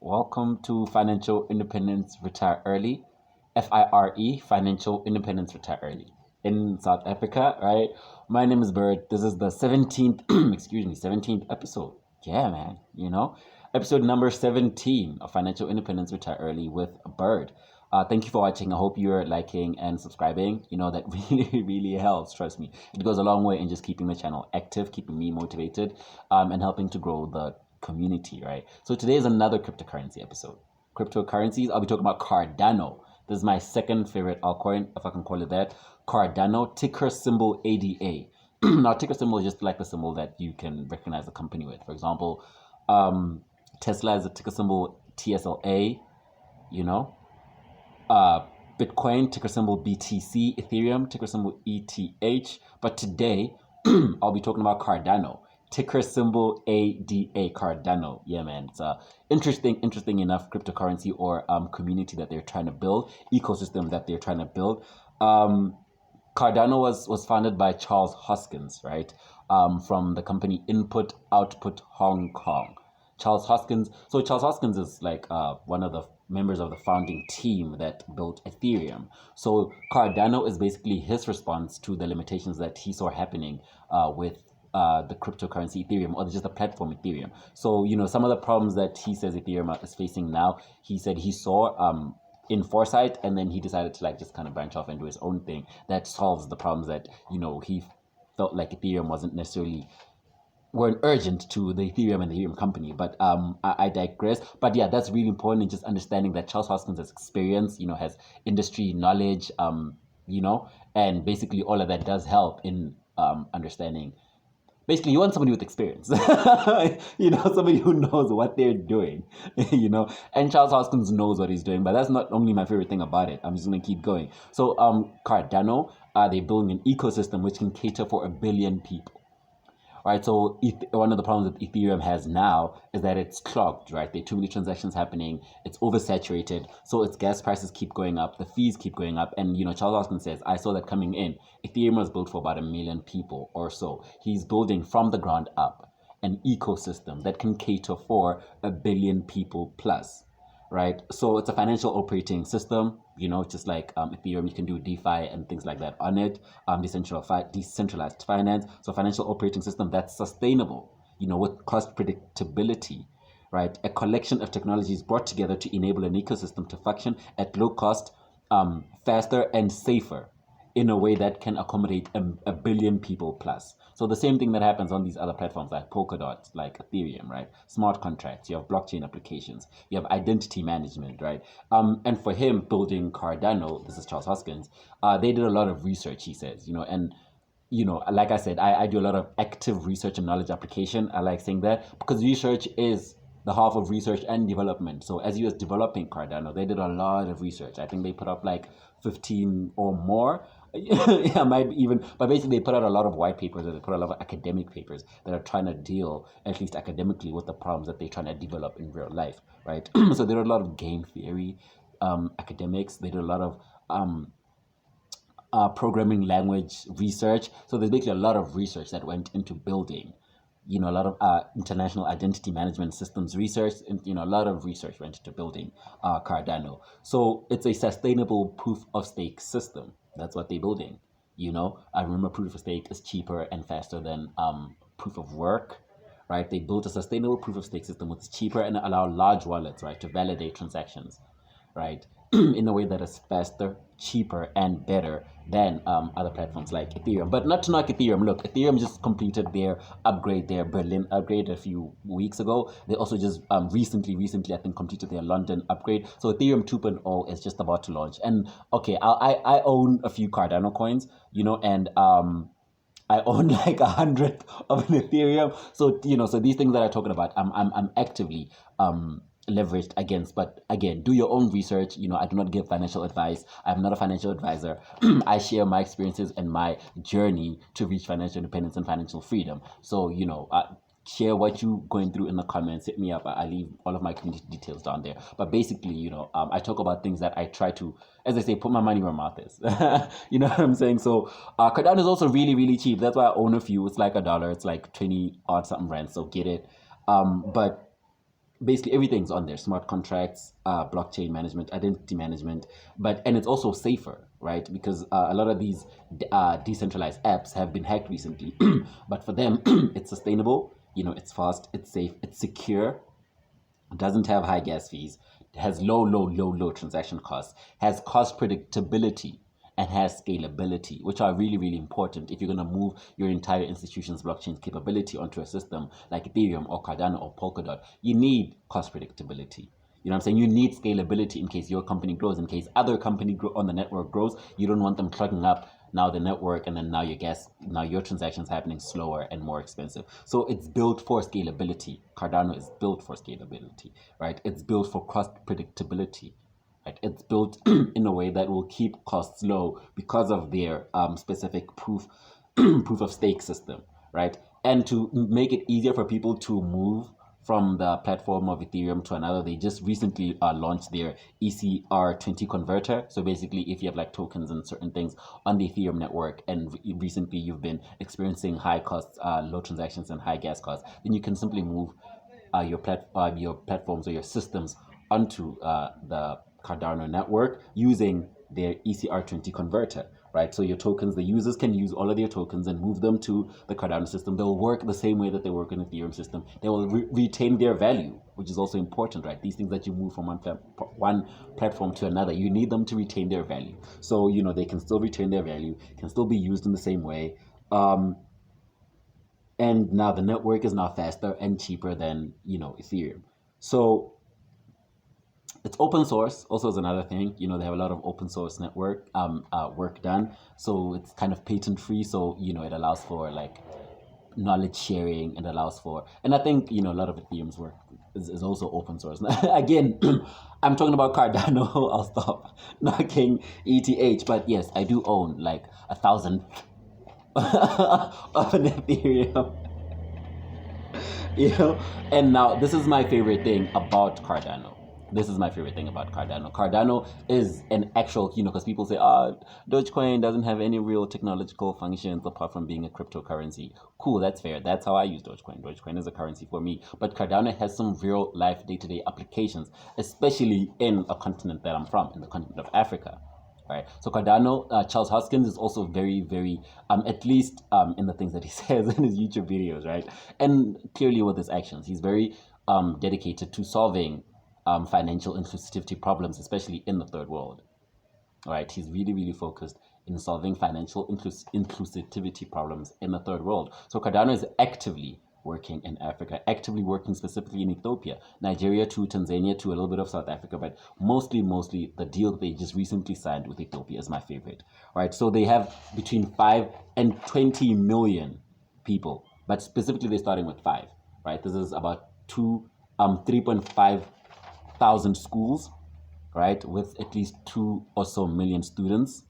Welcome to Financial Independence Retire Early. FIRE, Financial Independence Retire Early. In South Africa, right? My name is Bird. This is the 17th, 17th episode. Yeah, man, Episode number 17 of Financial Independence Retire Early with Bird. Thank you for watching. I hope you're liking and subscribing. That really, really helps. Trust me. It goes a long way in just keeping the channel active, keeping me motivated, and helping to grow the community, right? So today is another cryptocurrency episode. Cryptocurrencies, I'll be talking about Cardano. This is my second favorite altcoin, if I can call it that. Cardano, ticker symbol ADA. Now, ticker symbol is just like the symbol that you can recognize the company with. For example, Tesla is a ticker symbol TSLA, Bitcoin, ticker symbol BTC, Ethereum, ticker symbol ETH. But today, I'll be talking about Cardano, ticker symbol ADA, Cardano. Yeah, man. It's a interesting enough cryptocurrency or community that they're trying to build, ecosystem that they're trying to build. Cardano was founded by Charles Hoskins, right? From the company Input Output Hong Kong. Charles Hoskins. So Charles Hoskins is like one of the members of the founding team that built Ethereum. So Cardano is basically his response to the limitations that he saw happening with the cryptocurrency Ethereum, or just the platform Ethereum. So, some of the problems that he says Ethereum is facing now, he said he saw in foresight, and then he decided to just kind of branch off and do his own thing that solves the problems that, he felt like Ethereum wasn't necessarily weren't urgent to the Ethereum and the Ethereum company. But I digress. But yeah, that's really important in just understanding that Charles Hoskins has experience, has industry knowledge, and basically all of that does help in understanding. Basically, you want somebody with experience, somebody who knows what they're doing, and Charles Hoskins knows what he's doing, but that's not only my favorite thing about it. I'm just going to keep going. So Cardano, they're building an ecosystem which can cater for 1 billion people. Right, so one of the problems that Ethereum has now is that it's clogged, right? There are too many transactions happening. It's oversaturated, so its gas prices keep going up, the fees keep going up, and Charles Hoskins says, I saw that coming in. Ethereum was built for about 1 million people or so. He's building from the ground up an ecosystem that can cater for 1 billion people plus. Right, so it's a financial operating system, just like Ethereum. You can do DeFi and things like that on it, decentralized finance. So financial operating system that's sustainable, with cost predictability, right? A collection of technologies brought together to enable an ecosystem to function at low cost, faster and safer, in a way that can accommodate 1 billion people plus. So the same thing that happens on these other platforms like Polkadot, like Ethereum, right? Smart contracts, you have blockchain applications, you have identity management, right? And for him building Cardano, this is Charles Hoskins, they did a lot of research, he says, and like I said, I do a lot of active research and knowledge application. I like saying that because research is the half of research and development. So as he was developing Cardano, they did a lot of research. I think they put up like 15 or more. Yeah, might even, but basically they put out a lot of white papers, and they put a lot of academic papers that are trying to deal, at least academically, with the problems that they're trying to develop in real life, right? So there are a lot of game theory academics. They did a lot of programming language research. So there's basically a lot of research that went into building, a lot of international identity management systems research, and a lot of research went into building Cardano. So it's a sustainable proof of stake system. That's what they're building. I remember proof of stake is cheaper and faster than proof of work, right? They built a sustainable proof of stake system which is cheaper and allow large wallets, right, to validate transactions, right, in a way that is faster, cheaper, and better than other platforms like Ethereum. But not to knock Ethereum. Look, Ethereum just completed their upgrade, their Berlin upgrade a few weeks ago. They also just recently, I think, completed their London upgrade. So Ethereum 2.0 is just about to launch. And okay, I own a few Cardano coins, and I own like 100 of an Ethereum. So so these things that I'm talking about, I'm actively leveraged against. But again, do your own research. I do not give financial advice. I'm not a financial advisor. I share my experiences and my journey to reach financial independence and financial freedom. So share what you're going through in the comments. Hit me up. I leave all of my community details down there. But basically, I talk about things that I try to, as I say, put my money where my mouth is. You know what I'm saying? So Cardano is also really, really cheap. That's why I own a few. It's like $1. It's like 20 odd something rand. So get it. But basically everything's on there: smart contracts, blockchain management, identity management, and it's also safer, right? Because a lot of these decentralized apps have been hacked recently, but for them it's sustainable, it's fast, it's safe, it's secure, doesn't have high gas fees, has low transaction costs, has cost predictability, and has scalability, which are really, really important if you're going to move your entire institution's blockchain capability onto a system like Ethereum or Cardano or Polkadot. You need cost predictability. You know what I'm saying? You need scalability in case your company grows, in case other company on the network grows. You don't want them clogging up now the network, and then now your transactions happening slower and more expensive. So it's built for scalability. Cardano is built for scalability, right? It's built for cost predictability. Right? It's built in a way that will keep costs low because of their specific proof of stake system, right? And to make it easier for people to move from the platform of Ethereum to another, they just recently launched their ECR20 converter. So basically, if you have like tokens and certain things on the Ethereum network, and recently you've been experiencing high costs, low transactions, and high gas costs, then you can simply move your platforms or your systems onto the Cardano network using their ECR20 converter, right? So your tokens, the users can use all of their tokens and move them to the Cardano system. They'll work the same way that they work in the Ethereum system. They will retain their value, which is also important, right? These things that you move from one platform to another, you need them to retain their value. So, they can still retain their value, can still be used in the same way. And now the network is now faster and cheaper than, Ethereum. So it's open source also is another thing. They have a lot of open source network work done. So it's kind of patent free. So, it allows for like knowledge sharing, and allows for, and I think, a lot of Ethereum's work is also open source. Again, I'm talking about Cardano. I'll stop knocking ETH, but yes, I do own like 1,000 of an Ethereum. And now this is my favorite thing about Cardano. Cardano is an actual, because people say, Dogecoin doesn't have any real technological functions apart from being a cryptocurrency. Cool, that's fair. That's how I use Dogecoin. Dogecoin is a currency for me. But Cardano has some real life day-to-day applications, especially in a continent that I'm from, in the continent of Africa. Right. So Cardano, Charles Hoskins is also very, very, at least in the things that he says in his YouTube videos, right? And clearly with his actions, he's very dedicated to solving financial inclusivity problems, especially in the third world. All right. He's really, really focused in solving financial inclusivity problems in the third world. So Cardano is actively working in Africa, actively working specifically in Ethiopia, Nigeria to Tanzania to a little bit of South Africa, but mostly the deal they just recently signed with Ethiopia is my favorite. Right, so they have between 5 and 20 million people, but specifically they're starting with 5. Right, this is about 3.5 thousand schools, right, with at least 2 or so million students,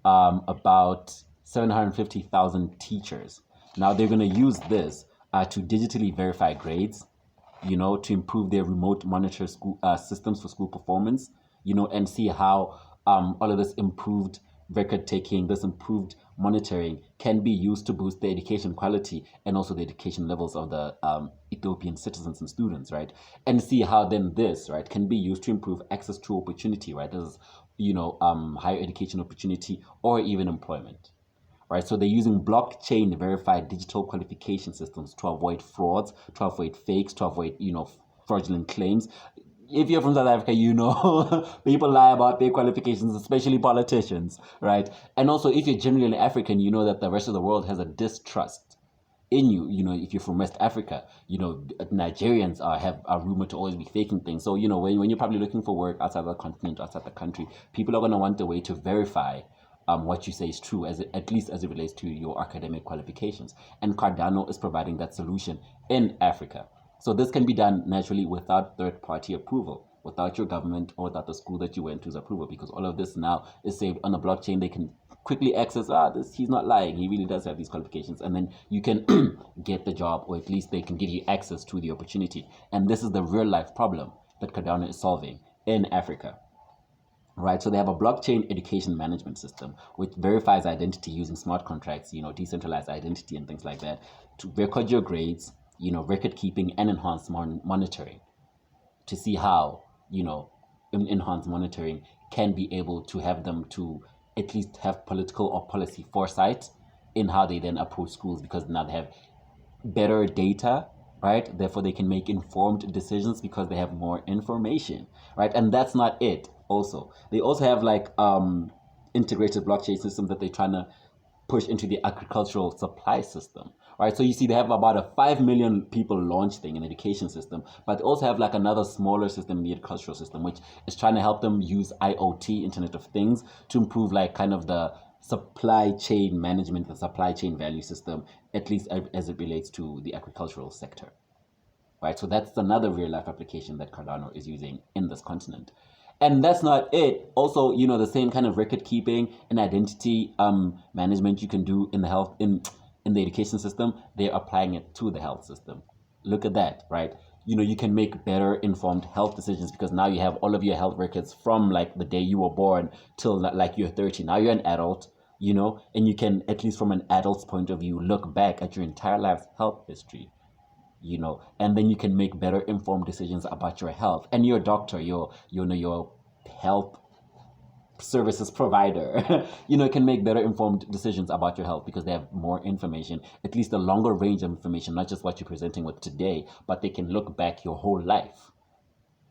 about 750,000 teachers. Now they're going to use this to digitally verify grades, to improve their remote monitor school systems for school performance, and see how all of this improved record taking, this improved monitoring can be used to boost the education quality and also the education levels of the Ethiopian citizens and students, right? And see how then this, right, can be used to improve access to opportunity, right? This is, higher education opportunity or even employment. Right, so they're using blockchain verified digital qualification systems to avoid frauds, to avoid fakes, to avoid, fraudulent claims. If you're from South Africa, people lie about their qualifications, especially politicians, right? And also, if you're generally African, you know that the rest of the world has a distrust in you. If you're from West Africa, Nigerians are rumored to always be faking things. So, when you're probably looking for work outside the continent, outside the country, people are going to want a way to verify what you say is true, at least as it relates to your academic qualifications. And Cardano is providing that solution in Africa. So this can be done naturally without third-party approval, without your government or without the school that you went to's approval, because all of this now is saved on a blockchain. They can quickly access, he's not lying, he really does have these qualifications, and then you can get the job, or at least they can give you access to the opportunity. And this is the real-life problem that Cardano is solving in Africa. Right, so they have a blockchain education management system which verifies identity using smart contracts, decentralized identity and things like that, to record your grades, record keeping and enhance monitoring. to see how, enhanced monitoring can be able to have them to at least have political or policy foresight in how they then approach schools, because now they have better data, right? Therefore, they can make informed decisions because they have more information, right? And that's not it. Also, they also have like integrated blockchain systems that they're trying to push into the agricultural supply system, right? So you see, they have about a 5 million people launch thing in the education system, but they also have like another smaller system in the agricultural system, which is trying to help them use IoT, Internet of Things, to improve like kind of the supply chain management, the supply chain value system, at least as it relates to the agricultural sector, right? So that's another real life application that Cardano is using in this continent. And that's not it. Also, the same kind of record keeping and identity management you can do in the health in the education system, they're applying it to the health system. Look at that, right? You can make better informed health decisions because now you have all of your health records from like the day you were born till like you're 30. Now you're an adult, and you can, at least from an adult's point of view, look back at your entire life's health history, and then you can make better informed decisions about your health. And your doctor, your health services provider, can make better informed decisions about your health because they have more information, at least a longer range of information, not just what you're presenting with today, but they can look back your whole life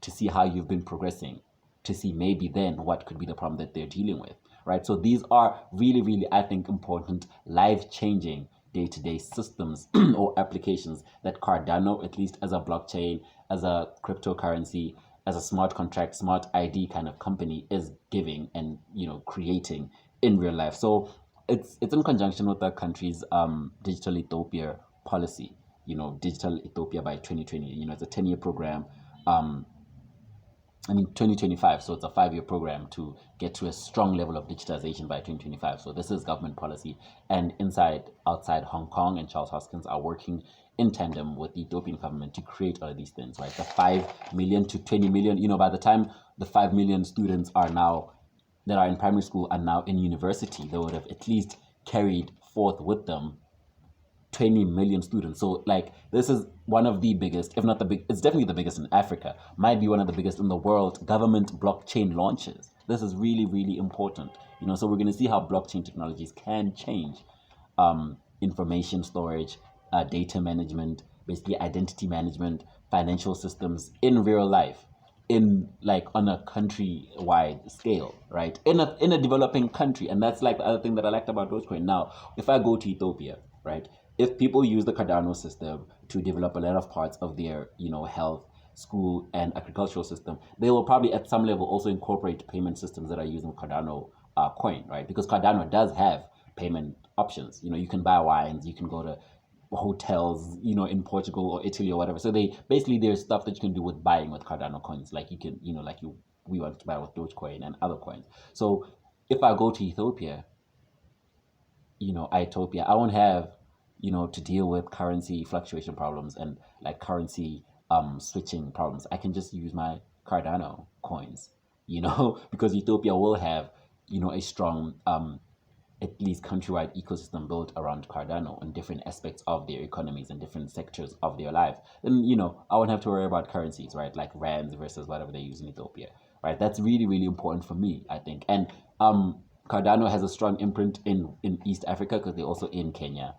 to see how you've been progressing, to see maybe then what could be the problem that they're dealing with, right? So these are really, really, I think, important, life-changing day-to-day systems or applications that Cardano, at least as a blockchain, as a cryptocurrency, as a smart contract, smart ID kind of company, is giving and creating in real life. So it's in conjunction with the country's digital Ethiopia policy, digital Ethiopia by 2020. It's a 10-year program. 2025, so it's a 5-year program to get to a strong level of digitization by 2025. So this is government policy, and outside Hong Kong and Charles Hoskins are working in tandem with the Ethiopian government to create all of these things, right? The 5 million to 20 million, by the time the 5 million students that are in primary school are now in university, they would have at least carried forth with them 20 million students. So like, this is one of the biggest, if not the big, it's definitely the biggest in Africa, might be one of the biggest in the world, government blockchain launches. This is really, really important. So we're going to see how blockchain technologies can change information storage, data management, basically identity management, financial systems in real life, in like on a country-wide scale, right? In a developing country. And that's like the other thing that I liked about Dogecoin. Now, if I go to Ethiopia, right, if people use the Cardano system to develop a lot of parts of their, health, school, and agricultural system, they will probably at some level also incorporate payment systems that are using Cardano coin, right? Because Cardano does have payment options. You can buy wines, you can go to hotels, in Portugal or Italy or whatever. So there's stuff that you can do with buying with Cardano coins, like you can, we want to buy with Dogecoin and other coins. So if I go to Ethiopia, I won't have, to deal with currency fluctuation problems and like currency switching problems. I can just use my Cardano coins, because Ethiopia will have, a strong at least countrywide ecosystem built around Cardano and different aspects of their economies and different sectors of their life. Then, I won't have to worry about currencies, right? Like rands versus whatever they use in Ethiopia, right? That's really, really important for me, I think. And Cardano has a strong imprint in East Africa because they're also in Kenya.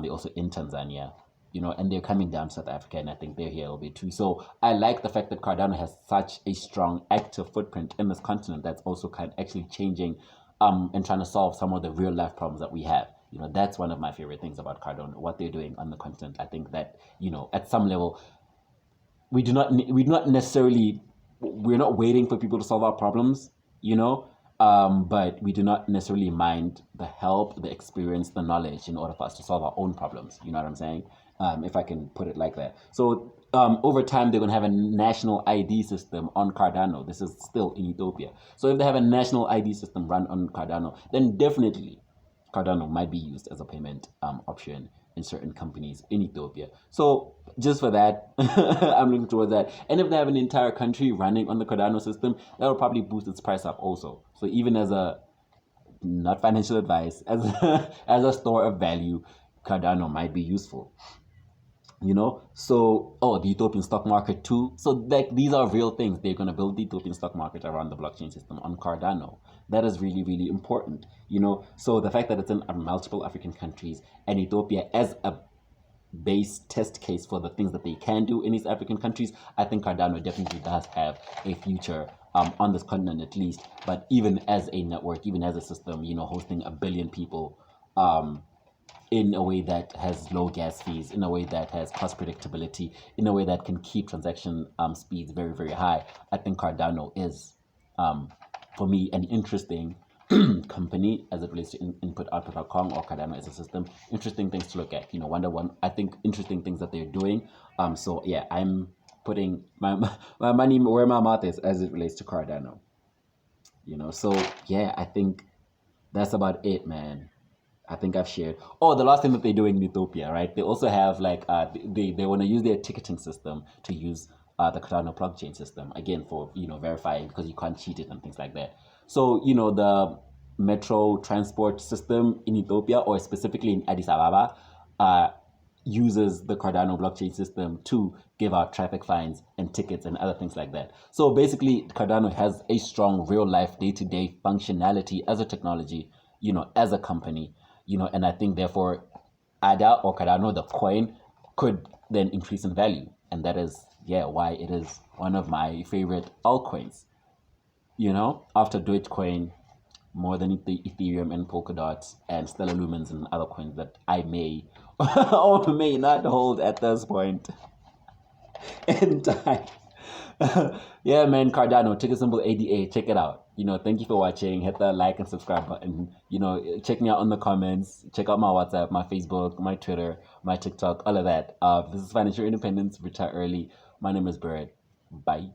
They're also in Tanzania, and they're coming down to South Africa, and I think they're here a little bit too. So I like the fact that Cardano has such a strong active footprint in this continent that's also kind of actually changing and trying to solve some of the real life problems that we have. That's one of my favorite things about Cardano, what they're doing on the continent. I think that, at some level, we're not waiting for people to solve our problems, but we do not necessarily mind the help, the experience, the knowledge in order for us to solve our own problems. You know what I'm saying? If I can put it like that. So over time, they're going to have a national ID system on Cardano. This is still in Ethiopia. So if they have a national ID system run on Cardano, then definitely Cardano might be used as a payment option in certain companies in Ethiopia. So just for that, I'm looking towards that. And if they have an entire country running on the Cardano system, that will probably boost its price up also. So even as a, not financial advice, as a store of value, Cardano might be useful. So the Ethiopian stock market too. So like these are real things. They're going to build the Ethiopian stock market around the blockchain system on Cardano. That is really, really important. So the fact that it's in multiple African countries and Ethiopia as a base test case for the things that they can do in these African countries, I think Cardano definitely does have a future on this continent at least. But even as a network, even as a system, hosting a billion people, in a way that has low gas fees, in a way that has cost predictability, in a way that can keep transaction speeds very, very high, I think Cardano is, for me, an interesting company as it relates to input-output.com or Cardano as a system. Interesting things to look at. Wonder One, I think interesting things that they're doing. So yeah, I'm putting my money where my mouth is as it relates to Cardano. So yeah, I think that's about it, man. I think I've shared. Oh, the last thing that they're doing in Ethiopia, right? They also have like they want to use their ticketing system to use the Cardano blockchain system again for verifying, because you can't cheat it and things like that. So the metro transport system in Ethiopia, or specifically in Addis Ababa, uses the Cardano blockchain system to give out traffic fines and tickets and other things like that. So basically, Cardano has a strong real life day-to-day functionality as a technology, as a company, and I think therefore ADA or Cardano, the coin, could then increase in value. And that is, why it is one of my favorite altcoins. After Dogecoin, more than Ethereum and Polkadot and Stellar Lumens and other coins that I may or may not hold at this point in time. Yeah, man, Cardano, ticker symbol ADA, check it out. Thank you for watching. Hit the like and subscribe button. Check me out in the comments. Check out my WhatsApp, my Facebook, my Twitter, my TikTok, all of that. This is Financial Independence, retire early. My name is Bird. Bye.